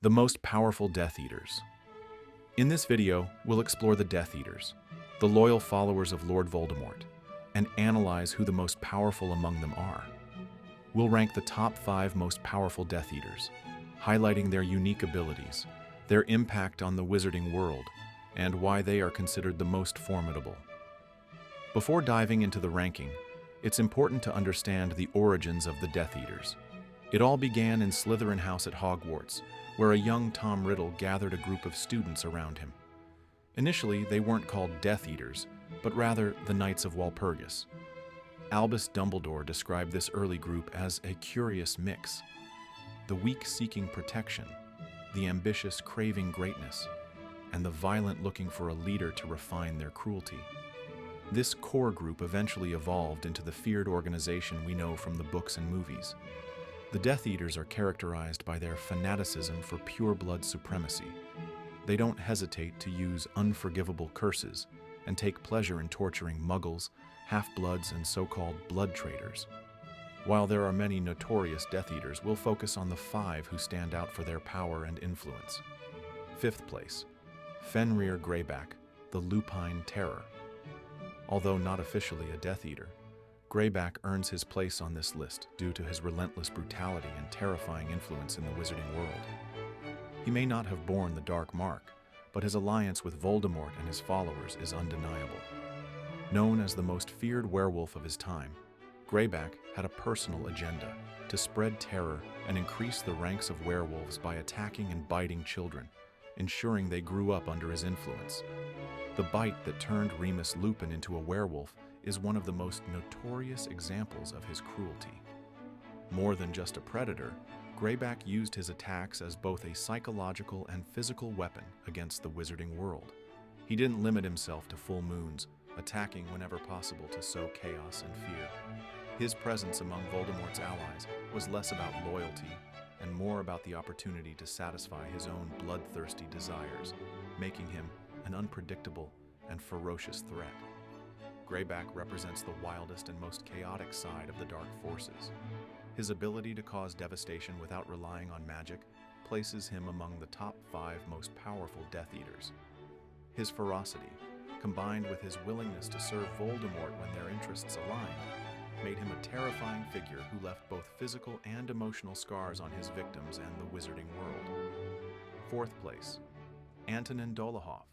The most powerful Death Eaters. In this video, we'll explore the Death Eaters, the loyal followers of Lord Voldemort, and analyze who the most powerful among them are. We'll rank the top 5 most powerful Death Eaters, highlighting their unique abilities, their impact on the wizarding world, and why they are considered the most formidable. Before diving into the ranking, it's important to understand the origins of the Death Eaters. It all began in Slytherin House at Hogwarts, where a young Tom Riddle gathered a group of students around him. Initially, they weren't called Death Eaters, but rather the Knights of Walpurgis. Albus Dumbledore described this early group as a curious mix: the weak seeking protection, the ambitious craving greatness, and the violent looking for a leader to refine their cruelty. This core group eventually evolved into the feared organization we know from the books and movies. The Death Eaters are characterized by their fanaticism for pure-blood supremacy. They don't hesitate to use unforgivable curses and take pleasure in torturing muggles, half-bloods, and so-called blood traitors. While there are many notorious Death Eaters, we'll focus on the 5 who stand out for their power and influence. 5th place, Fenrir Greyback, the Lupine Terror. Although not officially a Death Eater, Greyback earns his place on this list due to his relentless brutality and terrifying influence in the wizarding world. He may not have borne the Dark Mark, but his alliance with Voldemort and his followers is undeniable. Known as the most feared werewolf of his time, Greyback had a personal agenda: to spread terror and increase the ranks of werewolves by attacking and biting children, ensuring they grew up under his influence. The bite that turned Remus Lupin into a werewolf is one of the most notorious examples of his cruelty. More than just a predator, Greyback used his attacks as both a psychological and physical weapon against the wizarding world. He didn't limit himself to full moons, attacking whenever possible to sow chaos and fear. His presence among Voldemort's allies was less about loyalty and more about the opportunity to satisfy his own bloodthirsty desires, making him an unpredictable and ferocious threat. Greyback represents the wildest and most chaotic side of the dark forces. His ability to cause devastation without relying on magic places him among the top 5 most powerful Death Eaters. His ferocity, combined with his willingness to serve Voldemort when their interests aligned, made him a terrifying figure who left both physical and emotional scars on his victims and the wizarding world. 4th place, Antonin Dolohov,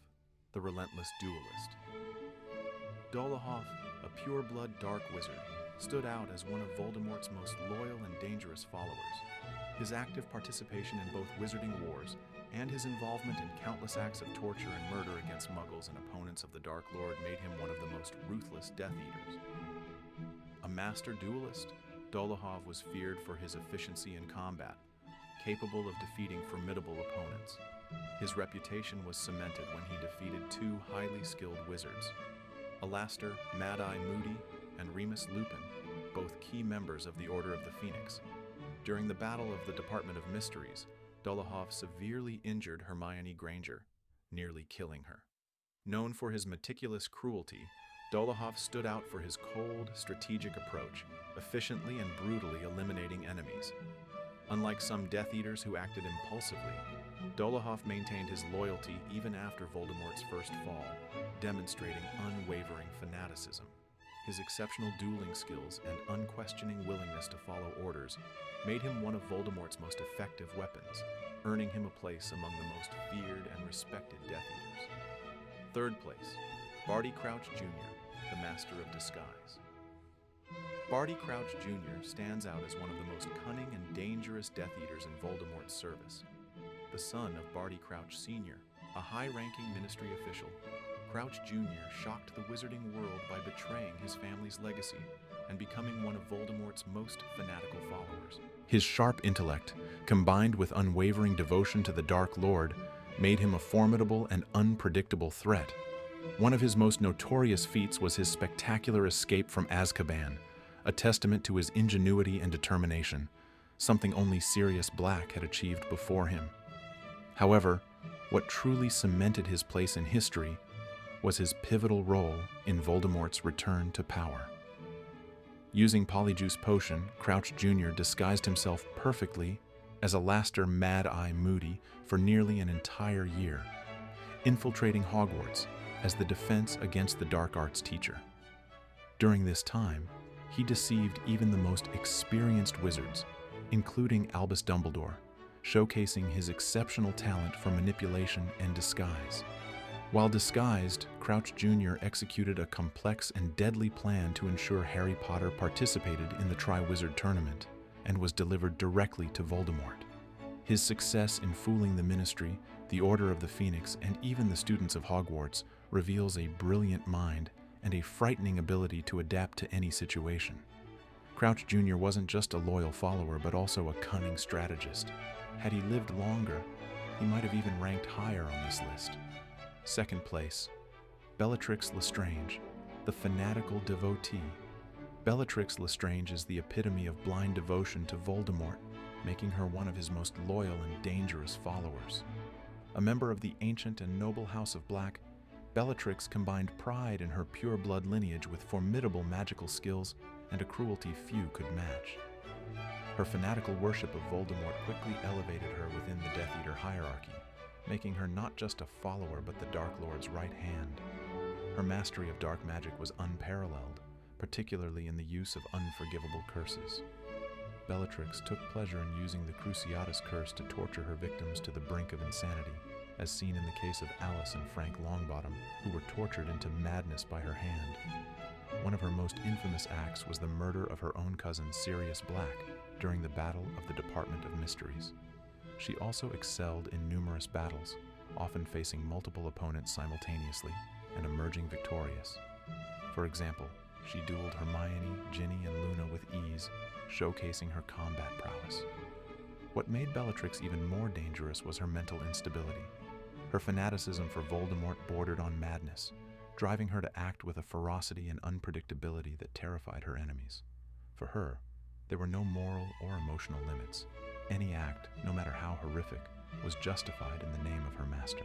the Relentless Duelist. Dolohov, a pure-blood dark wizard, stood out as one of Voldemort's most loyal and dangerous followers. His active participation in both wizarding wars and his involvement in countless acts of torture and murder against muggles and opponents of the Dark Lord made him one of the most ruthless Death Eaters. A master duelist, Dolohov was feared for his efficiency in combat, capable of defeating formidable opponents. His reputation was cemented when he defeated 2 highly skilled wizards, Alastor Mad-Eye Moody and Remus Lupin, both key members of the Order of the Phoenix. During the Battle of the Department of Mysteries, Dolohov severely injured Hermione Granger, nearly killing her. Known for his meticulous cruelty, Dolohov stood out for his cold, strategic approach, efficiently and brutally eliminating enemies. Unlike some Death Eaters who acted impulsively, Dolohov maintained his loyalty even after Voldemort's first fall, demonstrating unwavering fanaticism. His exceptional dueling skills and unquestioning willingness to follow orders made him one of Voldemort's most effective weapons, earning him a place among the most feared and respected Death Eaters. 3rd place, Barty Crouch Jr., the Master of Disguise. Barty Crouch Jr. stands out as one of the most cunning and dangerous Death Eaters in Voldemort's service. The son of Barty Crouch Sr., a high-ranking ministry official, Crouch Jr. shocked the wizarding world by betraying his family's legacy and becoming one of Voldemort's most fanatical followers. His sharp intellect, combined with unwavering devotion to the Dark Lord, made him a formidable and unpredictable threat. One of his most notorious feats was his spectacular escape from Azkaban, a testament to his ingenuity and determination, something only Sirius Black had achieved before him. However, what truly cemented his place in history was his pivotal role in Voldemort's return to power. Using Polyjuice Potion, Crouch Jr. disguised himself perfectly as Alastair Mad Eye Moody for nearly an entire year, infiltrating Hogwarts as the defense against the dark arts teacher. During this time, he deceived even the most experienced wizards, including Albus Dumbledore, showcasing his exceptional talent for manipulation and disguise. While disguised, Crouch Jr. executed a complex and deadly plan to ensure Harry Potter participated in the Triwizard Tournament and was delivered directly to Voldemort. His success in fooling the Ministry, the Order of the Phoenix, and even the students of Hogwarts reveals a brilliant mind and a frightening ability to adapt to any situation. Crouch Jr. wasn't just a loyal follower, but also a cunning strategist. Had he lived longer, he might have even ranked higher on this list. Second place, Bellatrix Lestrange, the fanatical devotee. Bellatrix Lestrange is the epitome of blind devotion to Voldemort, making her one of his most loyal and dangerous followers. A member of the ancient and noble House of Black, Bellatrix combined pride in her pure-blood lineage with formidable magical skills and a cruelty few could match. Her fanatical worship of Voldemort quickly elevated her within the Death Eater hierarchy, making her not just a follower but the Dark Lord's right hand. Her mastery of dark magic was unparalleled, particularly in the use of unforgivable curses. Bellatrix took pleasure in using the Cruciatus curse to torture her victims to the brink of insanity, as seen in the case of Alice and Frank Longbottom, who were tortured into madness by her hand. One of her most infamous acts was the murder of her own cousin Sirius Black during the Battle of the Department of Mysteries. She also excelled in numerous battles, often facing multiple opponents simultaneously and emerging victorious. For example, she dueled Hermione, Ginny, and Luna with ease, showcasing her combat prowess. What made Bellatrix even more dangerous was her mental instability. Her fanaticism for Voldemort bordered on madness, driving her to act with a ferocity and unpredictability that terrified her enemies. For her, there were no moral or emotional limits. Any act, no matter how horrific, was justified in the name of her master.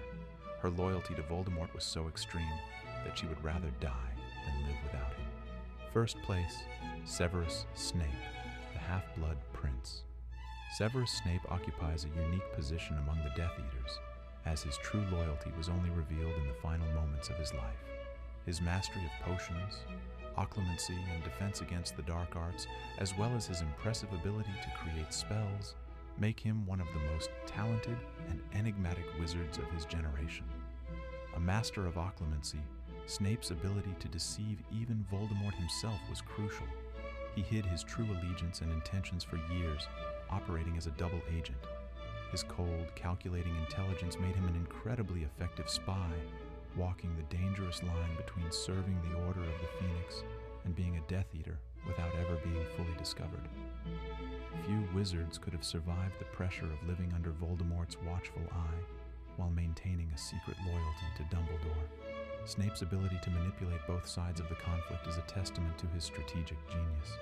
Her loyalty to Voldemort was so extreme that she would rather die than live without him. First place, Severus Snape, the Half-Blood Prince. Severus Snape occupies a unique position among the Death Eaters, as his true loyalty was only revealed in the final moments of his life. His mastery of potions, occlumency, and defense against the dark arts, as well as his impressive ability to create spells, make him one of the most talented and enigmatic wizards of his generation. A master of occlumency, Snape's ability to deceive even Voldemort himself was crucial. He hid his true allegiance and intentions for years, operating as a double agent. His cold, calculating intelligence made him an incredibly effective spy, walking the dangerous line between serving the Order of the Phoenix and being a Death Eater without ever being fully discovered. Few wizards could have survived the pressure of living under Voldemort's watchful eye while maintaining a secret loyalty to Dumbledore. Snape's ability to manipulate both sides of the conflict is a testament to his strategic genius.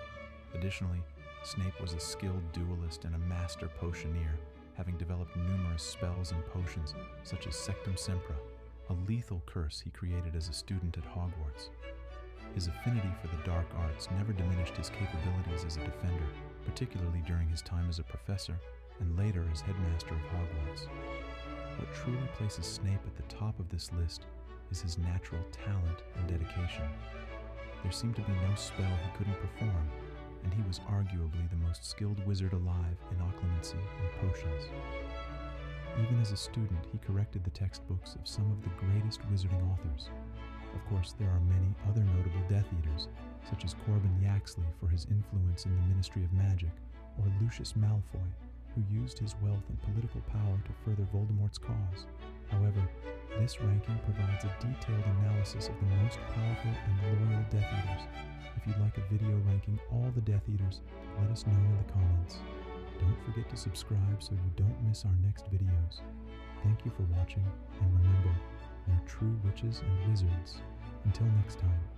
Additionally, Snape was a skilled duelist and a master potioneer, having developed numerous spells and potions such as Sectum Sempra, a lethal curse he created as a student at Hogwarts. His affinity for the dark arts never diminished his capabilities as a defender, particularly during his time as a professor and later as headmaster of Hogwarts. What truly places Snape at the top of this list is his natural talent and dedication. There seemed to be no spell he couldn't perform, and he was arguably the most skilled wizard alive in occlumency and potions. Even as a student, he corrected the textbooks of some of the greatest wizarding authors. Of course, there are many other notable Death Eaters, such as Corbin Yaxley for his influence in the Ministry of Magic, or Lucius Malfoy, who used his wealth and political power to further Voldemort's cause. However, this ranking provides a detailed analysis of the most powerful and loyal Death Eaters. If you'd like a video ranking all the Death Eaters, let us know in the comments. Don't forget to subscribe so you don't miss our next videos. Thank you for watching, and remember, you're true witches and wizards. Until next time.